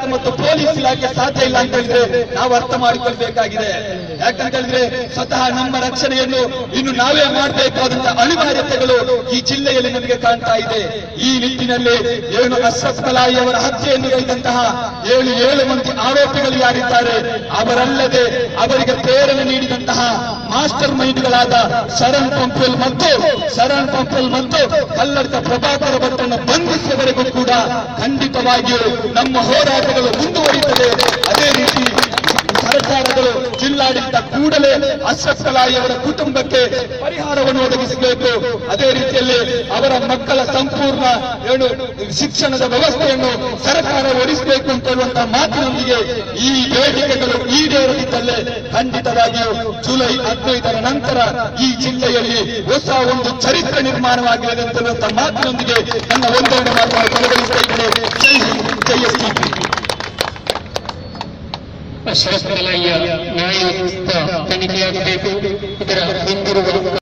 ಸರ್ಕಾರಕ್ಕೆ ಮತ್ತು ಪೊಲೀಸ್ ಇಲಾಖೆ ಸಾಧ್ಯ ಇಲ್ಲ ಅಂತ ಹೇಳಿದ್ರೆ ನಾವು ಅರ್ಥ ಮಾಡಿಕೊಳ್ಬೇಕಾಗಿದೆ. ಯಾಕಂತ ಹೇಳಿದ್ರೆ ಸ್ವತಃ ನಮ್ಮ ರಕ್ಷಣೆಯನ್ನು ಇನ್ನು ನಾವೇ ಮಾಡಬೇಕಾದಂತಹ ಅನಿವಾರ್ಯತೆಗಳು ಈ ಜಿಲ್ಲೆಯಲ್ಲಿ ನಮಗೆ ಕಾಣ್ತಾ ಇದೆ. ಈ ನಿಟ್ಟಿನಲ್ಲಿ ಏನು ಅಶ್ರಫ್ ಕಲಾಯಿ ಅವರ ಹತ್ಯೆಯನ್ನು ಗೈದಂತಹ 7 ಮಂದಿ ಆರೋಪಿಗಳು ಯಾರಿದ್ದಾರೆ ಅವರಲ್ಲದೆ ಅವರಿಗೆ ಪ್ರೇರಣೆ ನೀಡಿದಂತಹ ಮಾಸ್ಟರ್ ಮೈಂಡ್ಗಳಾದ ಶರಣ್ ಪಂಪೆಲ್ ಮತ್ತು ಕಲ್ಲಡ್ಕ ಪ್ರಭಾಕರ ಭಟ್ಟನ್ನು ಬಂಧಿಸುವವರೆಗೂ ಕೂಡ ಖಂಡಿತವಾಗಿಯೂ ನಮ್ಮ ಹೋರಾಟಗಳು ಮುಂದುವರಿಯುತ್ತದೆ. ಅದೇ ರೀತಿ ಸರ್ಕಾರಗಳು, ಜಿಲ್ಲಾಡಳಿತ ಕೂಡಲೇ ಅಶ್ರಫ್ ಕಲಾಯಿ ಅವರ ಕುಟುಂಬಕ್ಕೆ ಪರಿಹಾರವನ್ನು ಒದಗಿಸಬೇಕು. ಅದೇ ರೀತಿಯಲ್ಲಿ ಅವರ ಮಕ್ಕಳ ಸಂಪೂರ್ಣ ಶಿಕ್ಷಣದ ವ್ಯವಸ್ಥೆಯನ್ನು ಸರ್ಕಾರ ಒದಗಿಸಬೇಕು ಅಂತ ಹೇಳುವಂತಹ ಮಾತಿನೊಂದಿಗೆ ಈ ಬೇಡಿಕೆಗಳು ಈಡೇರದಿದ್ದಲ್ಲೇ ಖಂಡಿತವಾಗಿಯೂ ಜುಲೈ 15ರ ನಂತರ ಈ ಜಿಲ್ಲೆಯಲ್ಲಿ ಹೊಸ ಒಂದು ಚರಿತ್ರೆ ನಿರ್ಮಾಣವಾಗಲಿದೆ ಅಂತ ಹೇಳುವಂತಹ ಮಾತಿನೊಂದಿಗೆ ನನ್ನ ಒಂದೆರಡು ಮಾತನ್ನು ಕೊನೆಗೊಳಿಸ್ತಾ ಇದ್ದೇನೆ. ಜೈ ಹಿಂದ್, ಜೈ ಎಸ್ಡಿಪಿ. ಅಶ್ರಫ್ ಕಲಾಯಿಯ ನ್ಯಾಯಯುತ ತನಿಖೆಯಾಗಬೇಕು. ಇದರ ಹಿಂದಿರುವ